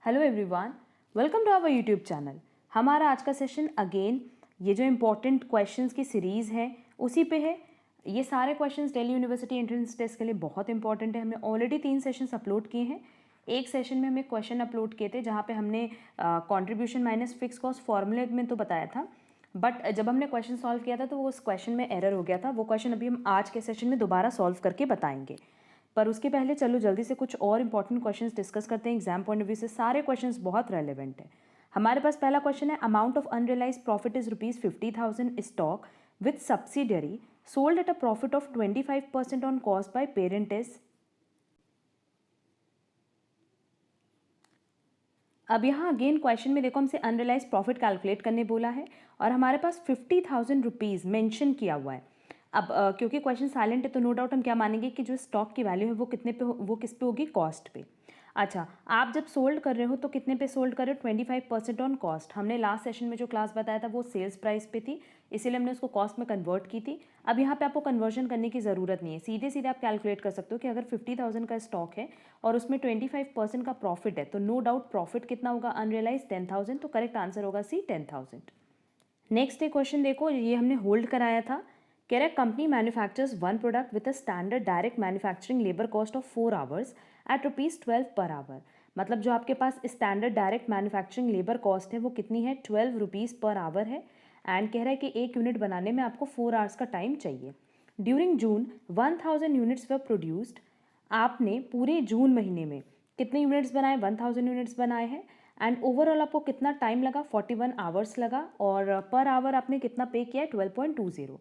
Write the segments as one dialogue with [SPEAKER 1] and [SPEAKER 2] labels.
[SPEAKER 1] Hello everyone, welcome to our YouTube channel. हमारा आज का सेशन अगेन ये जो इम्पोर्टेंट क्वेश्चंस की सीरीज़ है उसी पे है। ये सारे questions Delhi University entrance test के लिए बहुत इंपॉर्टेंट है। हमने ऑलरेडी 3 सेशंस अपलोड किए हैं। एक सेशन में हमने क्वेश्चन अपलोड किए थे जहाँ पे हमने कंट्रीब्यूशन माइनस फिक्स कॉस्ट फॉर्मूले में तो बताया था, बट जब हमने क्वेश्चन सॉल्व किया था तो वो उस क्वेश्चन में एरर हो गया था। वो क्वेश्चन अभी हम आज के सेशन में दोबारा सॉल्व करके बताएंगे। पर उसके पहले चलो जल्दी से कुछ और इंपॉर्टेंट क्वेश्चंस डिस्कस करते हैं। एग्जाम पॉइंट ऑफ व्यू से सारे क्वेश्चंस बहुत रेलेवेंट है। हमारे पास पहला क्वेश्चन है, amount of unrealised profit is ₹50,000 stock with subsidiary sold at a profit of 25% on cost by parent is. अब यहाँ अगेन क्वेश्चन में देखो हमसे अनरियलाइज प्रॉफिट कैलकुलेट करने बोला है और हमारे पास ₹50,000 मेंशन किया हुआ है। अब क्योंकि क्वेश्चन साइलेंट है तो नो डाउट हम क्या मानेंगे कि जो स्टॉक की वैल्यू है वो कितने पे वो किस पे होगी, कॉस्ट पे। अच्छा, आप जब सोल्ड कर रहे हो तो कितने पे सोल्ड कर रहे हो? 25% ऑन कॉस्ट। हमने लास्ट सेशन में जो क्लास बताया था वो सेल्स प्राइस पे थी, इसीलिए हमने उसको कॉस्ट में कन्वर्ट की थी। अब यहाँ पे आपको कन्वर्जन करने की ज़रूरत नहीं है, सीधे सीधे आप कैलकुलेट कर सकते हो कि अगर 50,000 का स्टॉक है और उसमें 25% का प्रॉफिट है तो नो डाउट प्रॉफिट कितना होगा अनरियलाइज 10,000, तो करेक्ट आंसर होगा सी 10,000। नेक्स्ट एक क्वेश्चन देखो, ये हमने होल्ड कराया था। कह रहा है company manufactures one product with a standard direct manufacturing labour cost of 4 hours at ₹12 per hour. मतलब जो आपके पास standard direct manufacturing labour cost है वो कितनी है? ₹12 पर आवर है। एंड कह रहा है कि एक यूनिट बनाने में आपको 4 आवर्स का टाइम चाहिए। ड्यूरिंग जून 1000 यूनिट्स वर प्रोड्यूस्ड। आपने पूरे जून महीने में कितने यूनिट्स बनाए? 1000 यूनिट्स बनाए हैं। एंड ओवरऑल आपको कितना टाइम लगा? 41 आवर्स लगा। और पर आवर आपने कितना पे किया है? 12.20।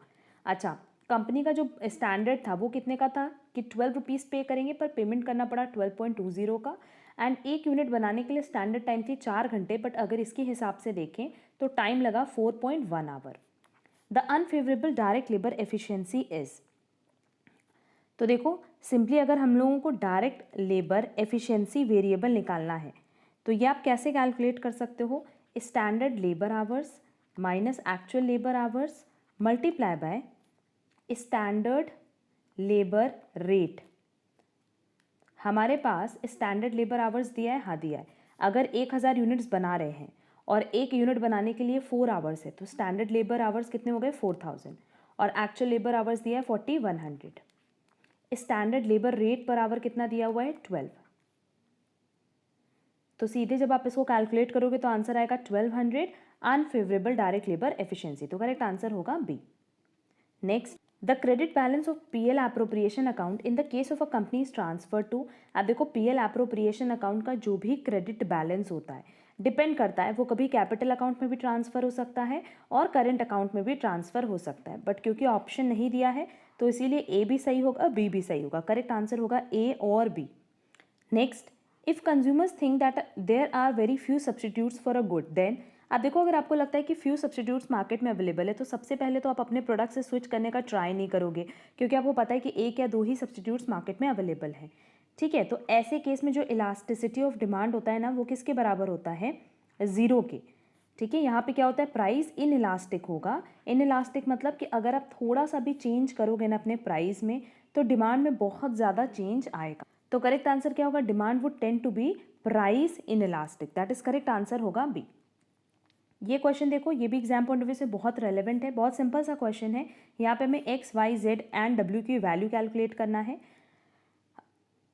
[SPEAKER 1] अच्छा, कंपनी का जो स्टैंडर्ड था वो कितने का था कि ₹12 पे करेंगे, पर पेमेंट करना पड़ा 12.20 का। एंड एक यूनिट बनाने के लिए स्टैंडर्ड टाइम थी 4 घंटे, बट अगर इसके हिसाब से देखें तो टाइम लगा 4.1 hour. The unfavourable direct labour efficiency is. तो देखो सिंपली अगर हम लोगों को डायरेक्ट लेबर एफिशिएंसी वेरिएबल निकालना है तो ये आप कैसे कैलकुलेट कर सकते हो? Standard labour hours minus actual labour hours multiply by standard labour rate. हमारे पास स्टैंडर्ड लेबर आवर्स दिया है, हाँ दिया है। अगर 1000 यूनिट्स बना रहे हैं और एक यूनिट बनाने के लिए 4 आवर्स है तो स्टैंडर्ड लेबर आवर्स कितने हो गए? 4000। और एक्चुअल लेबर आवर्स दिया है 4100। Standard labour rate per hour कितना दिया हुआ है? 12। तो सीधे जब आप इसको कैलकुलेट करोगे तो आंसर आएगा 1200 अनफेवरेबल डायरेक्ट लेबर एफिशिएंसी। तो करेक्ट आंसर होगा B. Next, the credit balance of PL appropriation account in the case of a company is transfer to. अब देखो पीएल एप्रोप्रिएशन अकाउंट का जो भी क्रेडिट बैलेंस होता है डिपेंड करता है, वो कभी कैपिटल अकाउंट में भी ट्रांसफर हो सकता है और करेंट अकाउंट में भी ट्रांसफर हो सकता है, बट क्योंकि ऑप्शन नहीं दिया है तो इसीलिए ए भी सही होगा, बी भी सही होगा। करेक्ट आंसर होगा ए और B. Next, if consumers think that there are very few substitutes for a good then. अब देखो अगर आपको लगता है कि फ्यू सब्सटीट्यूट्स मार्केट में अवेलेबल है तो सबसे पहले तो आप अपने प्रोडक्ट से स्विच करने का ट्राई नहीं करोगे, क्योंकि आपको पता है कि एक या दो ही सब्सटीट्यूट्स मार्केट में अवेलेबल है। ठीक है, तो ऐसे केस में जो इलास्टिसिटी ऑफ डिमांड होता है ना वो किसके बराबर होता है? ज़ीरो के। ठीक है, यहाँ पे क्या होता है? प्राइस इन इलास्टिक होगा। इन इलास्टिक मतलब कि अगर आप थोड़ा सा भी चेंज करोगे ना अपने प्राइस में तो डिमांड में बहुत ज़्यादा चेंज आएगा। तो करेक्ट आंसर क्या होगा? Demand would tend to be price inelastic. That is correct answer होगा बी। ये क्वेश्चन देखो, ये भी एग्जाम पॉइंट ऑफ व्यू से बहुत रेलेवेंट है, बहुत सिंपल सा क्वेश्चन है। यहाँ पे हमें X Y Z and W की वैल्यू कैलकुलेट करना है।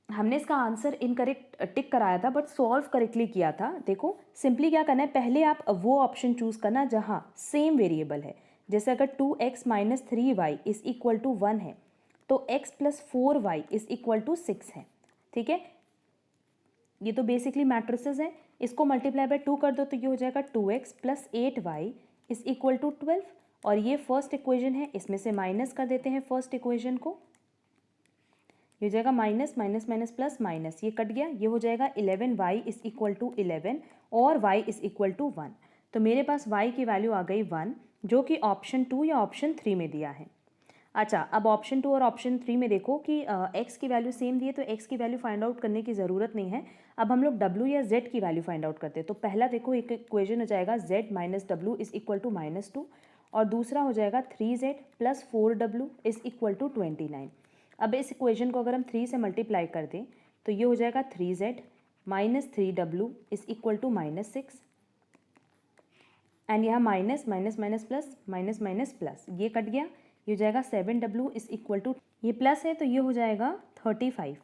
[SPEAKER 1] हमने इसका आंसर इनकरेक्ट टिक कराया था बट सॉल्व करेक्टली किया था। देखो सिंपली क्या करना है, पहले आप वो ऑप्शन चूज करना जहाँ सेम वेरिएबल है। जैसे अगर 2x minus 3y is equal to 1 है तो x plus 4y is equal to 6 है। ठीक है, ये तो बेसिकली मैट्रिसेस है। इसको मल्टीप्लाई बाय 2 कर दो तो ये हो जाएगा 2x plus 8y is equal to 12। और ये फर्स्ट इक्वेशन है, इसमें से माइनस कर देते हैं फर्स्ट इक्वेशन को। ये हो जाएगा minus minus minus plus minus, ये कट गया। ये हो जाएगा 11y इज इक्वल टू 11 और y इज इक्वल टू 1। तो मेरे पास y की वैल्यू आ गई 1, जो कि ऑप्शन 2 या ऑप्शन 3 में दिया है। अच्छा, अब ऑप्शन 2 और ऑप्शन 3 में देखो कि x की वैल्यू सेम दी है तो x की वैल्यू फाइंड आउट करने की ज़रूरत नहीं है। अब हम लोग w या z की वैल्यू फाइंड आउट करते हैं। तो पहला देखो एक इक्वेशन हो जाएगा z minus W is equal to -2 और दूसरा हो जाएगा 3z plus 4w is equal to 29। अब इस इक्वेशन को अगर हम 3 से मल्टीप्लाई कर दें तो ये हो जाएगा 3z -3w is equal to -6 and यहाँ minus minus minus plus minus minus plus, ये कट गया, ये हो जाएगा 7w इज इक्वल टू, ये प्लस है तो ये हो जाएगा 35।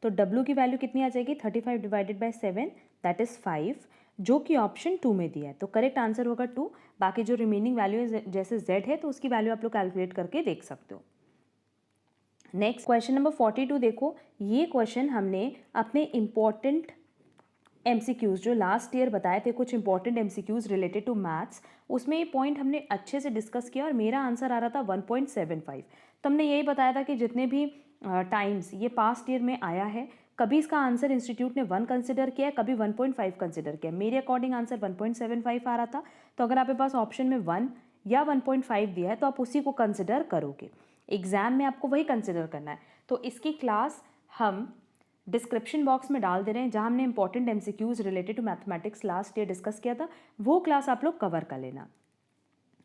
[SPEAKER 1] तो w की वैल्यू कितनी आ जाएगी 35 डिवाइडेड बाय 7 दैट इज़ 5, जो कि ऑप्शन 2 में दिया है। तो करेक्ट आंसर होगा 2। बाकी जो रिमेनिंग वैल्यू है जैसे z है तो उसकी वैल्यू आप लोग कैलकुलेट करके देख सकते हो। नेक्स्ट क्वेश्चन नंबर 42 देखो, ये क्वेश्चन हमने अपने इम्पॉर्टेंट MCQs जो लास्ट ईयर बताए थे, कुछ important MCQs related to maths, उसमें ये पॉइंट हमने अच्छे से डिस्कस किया और मेरा आंसर आ रहा था 1.75। तो हमने यही बताया था कि जितने भी टाइम्स ये पास्ट ईयर में आया है, कभी इसका आंसर इंस्टीट्यूट ने 1 कंसिडर किया है, कभी 1.5 कंसिडर किया। मेरे अकॉर्डिंग आंसर 1.75 आ रहा था। तो अगर आपके पास ऑप्शन में 1 या 1.5 दिया है तो आप उसी को कंसिडर करोगे, एग्जाम में आपको वही कंसिडर करना है। तो इसकी क्लास हम डिस्क्रिप्शन बॉक्स में डाल दे रहे हैं, जहां हमने important MCQs related to mathematics last year discuss किया था, वो क्लास आप लोग कवर कर लेना।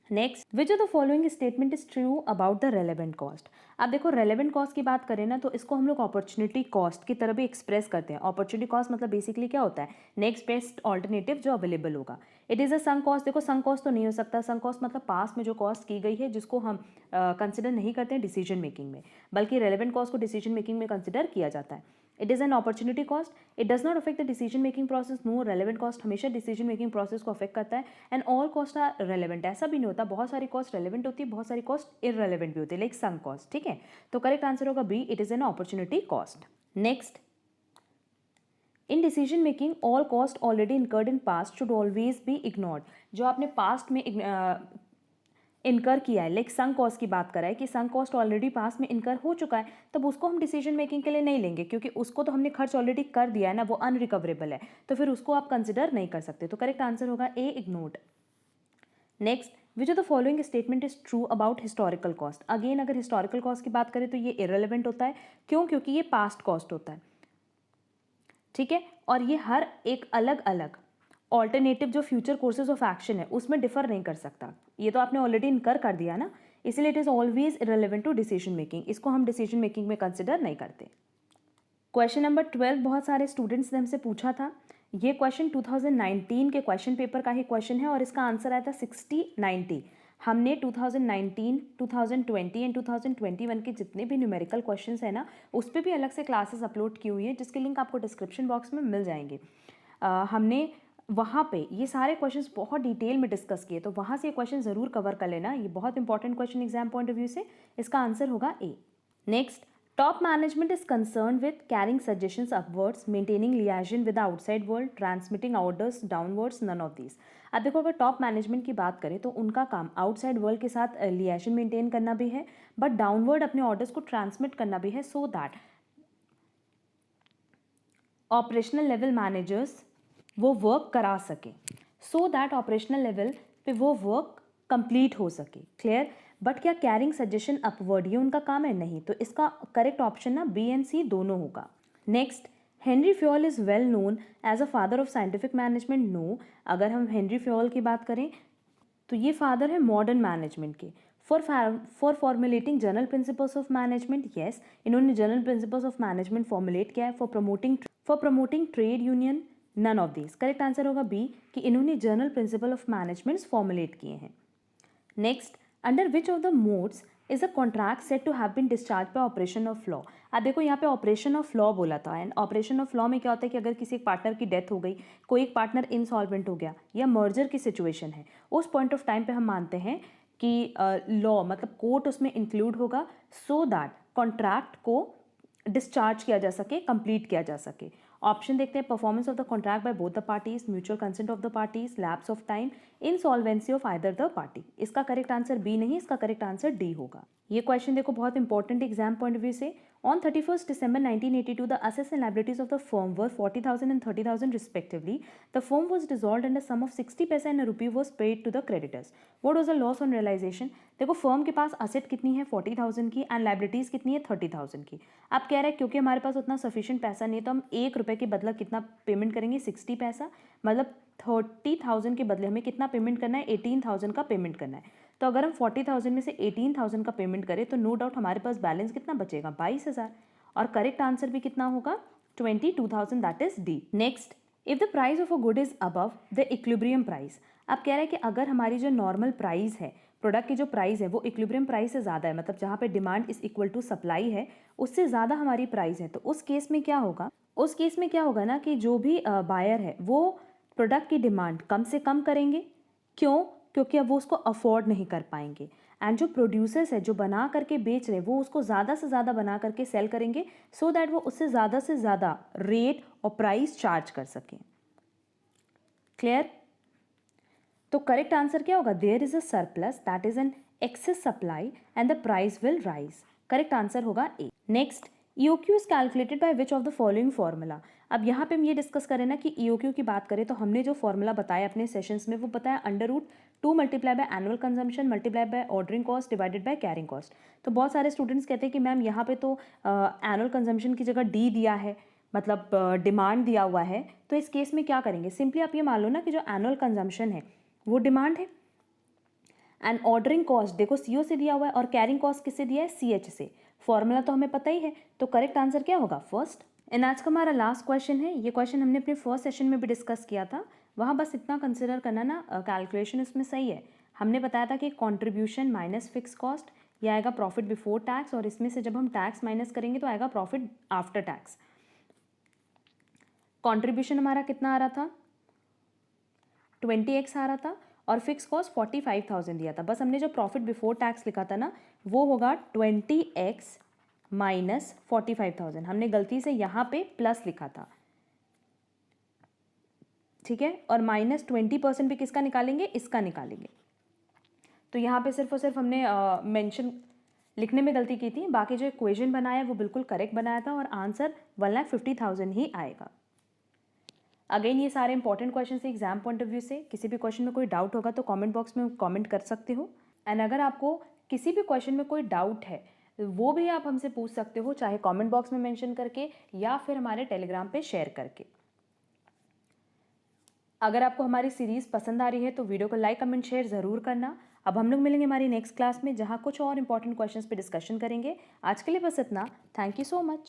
[SPEAKER 1] Next, which of the following statement is true about the relevant cost. अब देखो रेलेवेंट कॉस्ट की बात करें ना तो इसको हम लोग अपॉर्चुनिटी कॉस्ट की तरह भी एक्सप्रेस करते हैं। अपॉर्चुनिटी कॉस्ट मतलब बेसिकली क्या होता है, नेक्स्ट बेस्ट ऑल्टरनेटिव जो अवेलेबल होगा। It is a sunk cost. देखो संक कॉस्ट तो नहीं हो सकता, संक कॉस्ट मतलब पास में जो कॉस्ट की गई है जिसको हम कंसिडर नहीं करते हैं डिसीजन मेकिंग में, बल्कि रेलेवेंट कॉस्ट को डिसीजन मेकिंग में कंसिडर किया जाता है। It is an opportunity cost, it does not affect the decision making process. No, relevant cost हमेशा डिसीजन मेकिंग प्रोसेस को अफेक्ट करता है। And all cost are relevant, ऐसा भी नहीं होता, बहुत सारी कॉस्ट रेलेवेंट होती है, बहुत सारी कॉस्ट इररेलेवेंट भी होती है, लाइक संक कॉस्ट। ठीक है, तो करेक्ट आंसर होगा B, it is an opportunity cost. Next, in decision making all cost already incurred in past should always be ignored. जो आपने पास्ट में इनकर किया है, लाइक संक कॉस्ट की बात करा है कि संक कॉस्ट ऑलरेडी पास में इनकर हो चुका है, तब उसको हम डिसीजन मेकिंग के लिए नहीं लेंगे, क्योंकि उसको तो हमने खर्च ऑलरेडी कर दिया है ना, वो अनरिकवरेबल है, तो फिर उसको आप कंसिडर नहीं कर सकते। तो करेक्ट आंसर होगा A, ignored. Next, which of the following statement is true about historical cost. Again अगर हिस्टोरिकल कॉस्ट की बात करें तो ये इररेलेवेंट होता है, क्यों, क्योंकि ये पास्ट कॉस्ट होता है। ठीक है, और ये हर एक अलग अलग ऑल्टरनेटिव जो फ्यूचर कोर्सेज ऑफ एक्शन है उसमें डिफर नहीं कर सकता। ये तो आपने ऑलरेडी इनकर कर दिया ना, इसलिए it is always irrelevant to decision making, इसको हम डिसीजन मेकिंग में कंसिडर नहीं करते। क्वेश्चन नंबर 12 बहुत सारे स्टूडेंट्स ने हमसे पूछा था। ये क्वेश्चन 2019 के क्वेश्चन पेपर का ही क्वेश्चन है और इसका आंसर आया था 60-90। हमने 2019, 2020 एंड 2021 के जितने भी न्यूमेरिकल क्वेश्चंस है ना, उस पर भी अलग से क्लासेस अपलोड की हुई है, जिसके लिंक आपको डिस्क्रिप्शन बॉक्स में मिल जाएंगे। हमने वहाँ पे ये सारे क्वेश्चंस बहुत डिटेल में डिस्कस किए, तो वहाँ से ये क्वेश्चन ज़रूर कवर कर लेना, ये बहुत important question exam point of view से। इसका आंसर होगा A. Next, top management is concern with carrying suggestions upwards, maintaining liaison with the outside world, transmitting orders downwards, none of these. अब देखो अगर टॉप मैनेजमेंट की बात करें तो उनका काम आउटसाइड वर्ल्ड के साथ लियाजन मेंटेन करना भी है, बट डाउनवर्ड अपने ऑर्डर्स को ट्रांसमिट करना भी है, so that operational level managers वो वर्क करा सके, सो दैट ऑपरेशनल लेवल पे वो वर्क कंप्लीट हो सके। क्लियर। बट क्या कैरिंग सजेशन अपवर्ड ये उनका काम है? नहीं। तो इसका करेक्ट ऑप्शन ना बी एंड सी दोनों होगा। Next, Henry Fayol is well known as a father of scientific management. No, अगर हम हेनरी फ्योल की बात करें तो ये फादर है मॉडर्न मैनेजमेंट के। For formulating general principles of management, yes, इन्होंने general principles of management formulate किया है। For promoting trade union, none of this. Correct answer होगा बी, कि इन्होंने general principle of management formulate किए हैं। Next, under which of the modes is a contract set to have been discharge by operation of law. अब देखो यहाँ पे operation of law बोला था, एंड ऑपरेशन ऑफ लॉ में क्या होता है कि अगर किसी एक पार्टनर की डेथ हो गई, कोई एक पार्टनर इंसॉल्वेंट हो गया या मर्जर की सिचुएशन है, उस पॉइंट ऑफ टाइम पे हम मानते हैं कि लॉ मतलब कोर्ट उसमें इंक्लूड होगा, सो दैट कॉन्ट्रैक्ट को डिस्चार्ज किया जा सके, कंप्लीट किया जा सके। ऑप्शन देखते हैं, performance of the contract by both the parties, mutual consent of the parties, lapse of time, insolvency of either the party. इसका करेक्ट आंसर बी नहीं, इसका करेक्ट आंसर डी होगा। ये क्वेश्चन देखो बहुत important exam point of view से। On 31st December 1982 the assets and liabilities of the firm were 40,000 and 30,000 respectively. The firm was dissolved and a sum of 60 पैसा and a rupee was paid to the creditors. What was the loss on realization? देखो firm के पास asset कितनी है 40,000 की, and liabilities कितनी है 30,000 की। आप कह रहे हैं क्योंकि हमारे पास उतना सफिशिएंट पैसा नहीं है तो हम 1 रुपये के बदला कितना पेमेंट करेंगे 60 पैसा, मतलब 30,000 के बदले हमें कितना पेमेंट करना है 18,000 का पेमेंट करना है। तो अगर हम 40,000 में से 18,000 का पेमेंट करें तो नो डाउट हमारे पास बैलेंस कितना बचेगा 22,000, और करेक्ट आंसर भी कितना होगा 22,000 that is D. Next, if the price of a good is above the equilibrium price. अब कह रहा है कि अगर हमारी जो नॉर्मल प्राइस है, प्रोडक्ट की जो प्राइस है वो इक्विलिब्रियम प्राइस से ज़्यादा है, मतलब जहाँ पे demand is equal to supply है उससे ज़्यादा हमारी प्राइस है, तो उस केस में क्या होगा, उस केस में क्या होगा ना कि जो भी बायर है वो प्रोडक्ट की डिमांड कम से कम करेंगे। क्यों? क्योंकि अब वो उसको अफोर्ड नहीं कर पाएंगे। एंड जो प्रोड्यूसर्स है जो बना करके बेच रहे हैं वो उसको ज़्यादा से ज़्यादा बना करके सेल करेंगे सो दैट वो उससे ज़्यादा से ज़्यादा रेट और प्राइस चार्ज कर सकें। क्लियर? तो करेक्ट आंसर क्या होगा? There is a surplus that is an excess supply and the price will rise. Correct answer होगा A. Next, EOQ is calculated by which of the following formula. अब यहाँ पे हम ये डिस्कस करें ना कि EOQ की बात करें तो हमने जो फॉर्मूला बताया अपने सेशंस में वो बताया √2 multiply by annual consumption multiply by ordering cost divided by carrying cost. तो बहुत सारे स्टूडेंट्स कहते हैं कि मैम यहाँ पे तो एनुअल कंजम्पशन की जगह डी दिया है, मतलब डिमांड दिया हुआ है, तो इस केस में क्या करेंगे? सिंपली आप ये मान लो ना कि जो एनुअल कंजम्पशन है वो डिमांड है एंड ऑर्डरिंग कॉस्ट देखो CO से दिया हुआ है और कैरिंग कॉस्ट किससे दिया है? CH से। फॉर्मूला तो हमें पता ही है, तो करेक्ट आंसर क्या होगा? फर्स्ट। एंड आज का हमारा लास्ट क्वेश्चन है, ये क्वेश्चन हमने अपने फर्स्ट सेशन में भी डिस्कस किया था, वहाँ बस इतना कंसिडर करना ना, कैलकुलेशन इसमें सही है। हमने बताया था कि कॉन्ट्रीब्यूशन माइनस फिक्स कॉस्ट, ये आएगा प्रॉफिट बिफोर टैक्स, और इसमें से जब हम टैक्स माइनस करेंगे तो आएगा प्रॉफिट आफ्टर टैक्स। कॉन्ट्रीब्यूशन हमारा कितना आ रहा था? 20x आ रहा था और फिक्स कॉस्ट 45,000 दिया था। बस हमने जो प्रॉफिट बिफोर टैक्स लिखा था ना वो होगा 20x माइनस 45,000। हमने गलती से यहाँ पे प्लस लिखा था, ठीक है, और माइनस 20% भी किसका निकालेंगे? इसका निकालेंगे। तो यहाँ पे सिर्फ और सिर्फ हमने मेंशन लिखने में गलती की थी, बाकी जो इक्वेशन बनाया वो बिल्कुल करेक्ट बनाया था और आंसर 1,50,000 ही आएगा। अगेन ये सारे इंपॉर्टेंट क्वेश्चन से एग्जाम पॉइंट ऑफ व्यू से, किसी भी क्वेश्चन में कोई डाउट होगा तो कमेंट बॉक्स में कमेंट कर सकते हो। एंड अगर आपको किसी भी क्वेश्चन में कोई डाउट है वो भी आप हमसे पूछ सकते हो, चाहे कमेंट बॉक्स में मेंशन करके या फिर हमारे टेलीग्राम पे शेयर करके। अगर आपको हमारी सीरीज़ पसंद आ रही है तो वीडियो को लाइक कमेंट शेयर ज़रूर करना। अब हम लोग मिलेंगे हमारी नेक्स्ट क्लास में जहाँ कुछ और इंपॉर्टेंट क्वेश्चंस पे डिस्कशन करेंगे। आज के लिए बस इतना। Thank you so much.